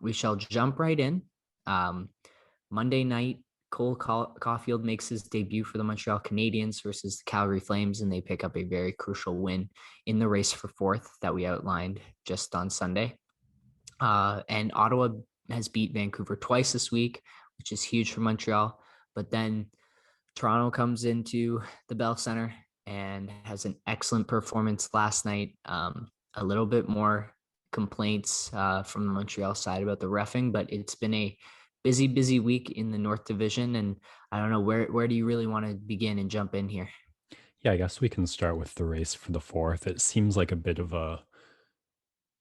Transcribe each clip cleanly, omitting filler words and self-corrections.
We shall jump right in. Um, Monday night, Caulfield makes his debut for the Montreal Canadiens versus the Calgary Flames, and they pick up a very crucial win in the race for fourth that we outlined just on Sunday. And Ottawa has beat Vancouver twice this week, which is huge for Montreal. But then Toronto comes into the Bell Center and has an excellent performance last night. A little bit more complaints from the Montreal side about the reffing, but it's been a busy week in the North Division. And I don't know, where do you really want to begin and jump in here? Yeah, I guess we can start with the race for the fourth. It seems like a bit of a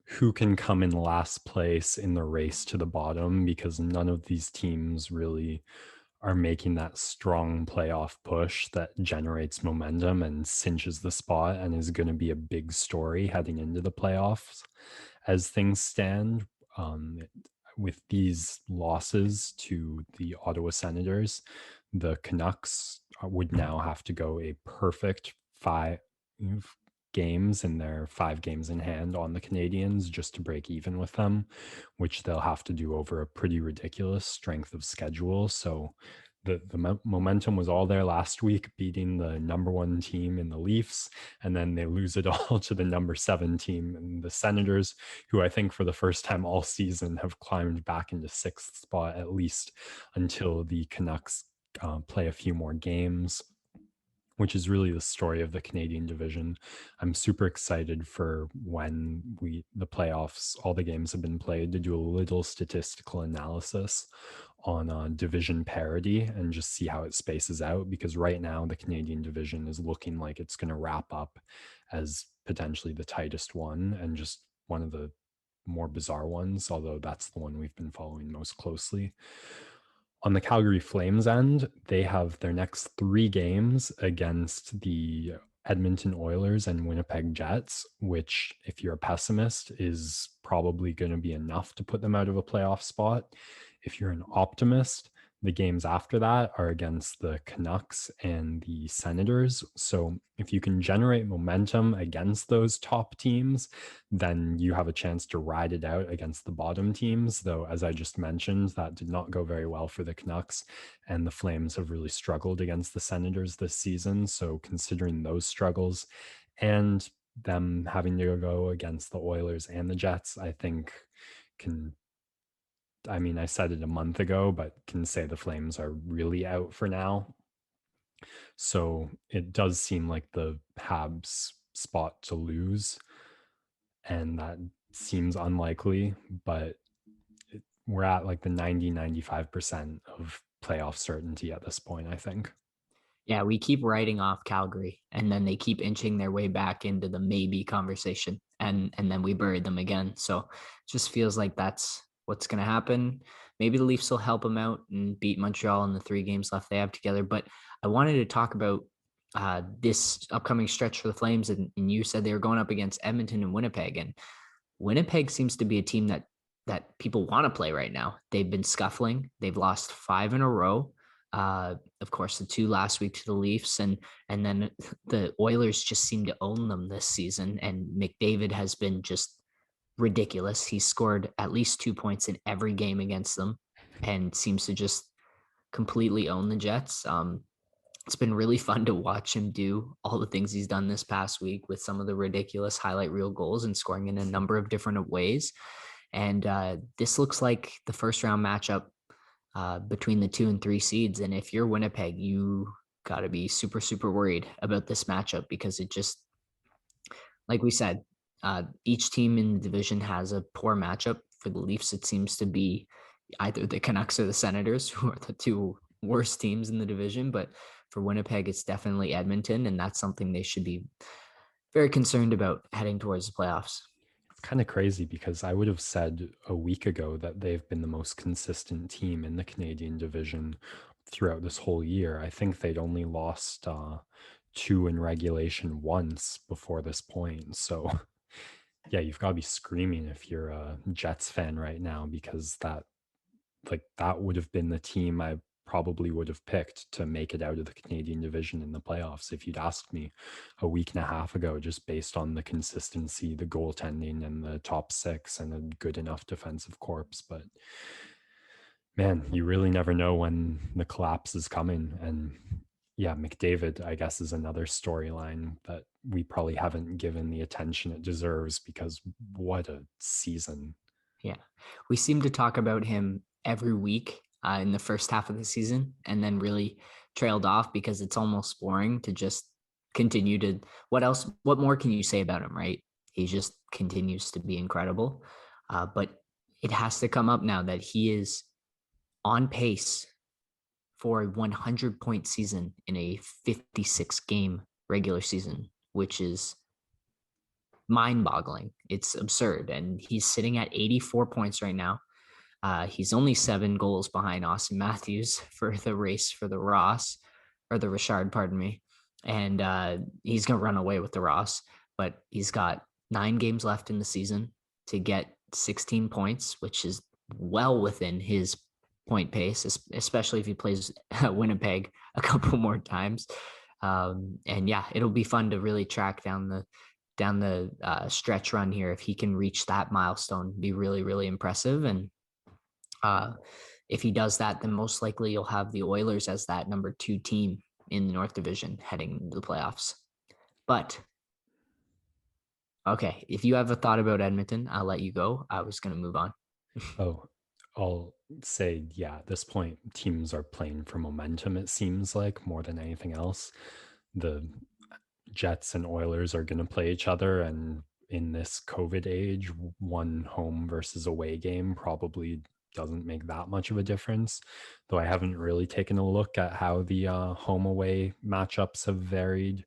who can come in last place in the race to the bottom because none of these teams really are making that strong playoff push that generates momentum and cinches the spot and is going to be a big story heading into the playoffs as things stand. Um, with these losses to the Ottawa Senators, the Canucks would now have to go a perfect games in their 5 games in hand on the Canadians just to break even with them, which they'll have to do over a pretty ridiculous strength of schedule. So the momentum was all there last week, beating the number one team in the Leafs, and then they lose it all to the number 7 team in the Senators, who I think for the first time all season have climbed back into 6th spot at least until the Canucks play a few more games, which is really the story of the Canadian division. I'm super excited for when the playoffs, all the games have been played, to do a little statistical analysis on division parity and just see how it spaces out. Because right now the Canadian division is looking like it's going to wrap up as potentially the tightest one and just one of the more bizarre ones, although that's the one we've been following most closely. On the Calgary Flames end, they have their next 3 games against the Edmonton Oilers and Winnipeg Jets, which, if you're a pessimist, is probably going to be enough to put them out of a playoff spot. If you're an optimist, the games after that are against the Canucks and the Senators. So if you can generate momentum against those top teams, then you have a chance to ride it out against the bottom teams. Though, as I just mentioned, that did not go very well for the Canucks, and the Flames have really struggled against the Senators this season. So considering those struggles and them having to go against the Oilers and the Jets, I think can I mean, I said it a month ago, but can say the Flames are really out for now. So it does seem like the Habs spot to lose, and that seems unlikely, but we're at like the 90-95% of playoff certainty at this point, I think. Yeah, we keep writing off Calgary, and then they keep inching their way back into the maybe conversation, and then we buried them again. So it just feels like that's what's going to happen. Maybe the Leafs will help them out and beat Montreal in the 3 games left they have together. But I wanted to talk about this upcoming stretch for the Flames, and you said they were going up against Edmonton and Winnipeg, and Winnipeg seems to be a team that people want to play right now. They've been scuffling. They've lost 5 in a row. Of course, the 2 last week to the Leafs, and then the Oilers just seem to own them this season. And McDavid has been just ridiculous. He's scored at least 2 points in every game against them, and seems to just completely own the Jets. It's been really fun to watch him do all the things he's done this past week with some of the ridiculous highlight reel goals and scoring in a number of different ways. And this looks like the first round matchup between the 2 and 3 seeds. And if you're Winnipeg, you got to be super worried about this matchup because it just, like we said, each team in the division has a poor matchup. For the Leafs, it seems to be either the Canucks or the Senators, who are the 2 worst teams in the division. But for Winnipeg, it's definitely Edmonton, and that's something they should be very concerned about heading towards the playoffs. It's kind of crazy because I would have said a week ago that they've been the most consistent team in the Canadian division throughout this whole year. I think they'd only lost 2 in regulation once before this point. So, yeah, you've got to be screaming if you're a Jets fan right now because that would have been the team I probably would have picked to make it out of the Canadian division in the playoffs if you'd asked me a week and a half ago, just based on the consistency, the goaltending, and the top six and a good enough defensive corps. But man, you really never know when the collapse is coming. And yeah, McDavid, I guess, is another storyline that we probably haven't given the attention it deserves, because what a season. Yeah. We seem to talk about him every week in the first half of the season and then really trailed off because it's almost boring to just continue to. What more can you say about him, right? He just continues to be incredible. But it has to come up now that he is on pace for a 100-point season in a 56 game regular season, which is mind boggling. It's absurd. And he's sitting at 84 points right now. He's only 7 goals behind Austin Matthews for the race for the Ross, or the Richard, pardon me. And he's going to run away with the Ross, but he's got 9 games left in the season to get 16 points, which is well within his point pace, especially if he plays Winnipeg a couple more times. And yeah, it'll be fun to really track down the stretch run here. If he can reach that milestone, be really, really impressive. And if he does that, then most likely you'll have the Oilers as that number 2 team in the North Division heading into the playoffs. But okay, if you have a thought about Edmonton, I'll let you go. I was going to move on. Oh, I'll say, yeah, at this point, teams are playing for momentum, it seems like, more than anything else. The Jets and Oilers are going to play each other. And in this COVID age, one home versus away game probably doesn't make that much of a difference. Though I haven't really taken a look at how the home away matchups have varied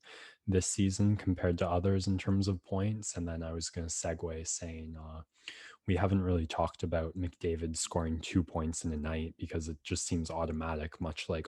this season compared to others in terms of points. And then I was going to segue saying, we haven't really talked about McDavid scoring 2 points in a night, because it just seems automatic, much like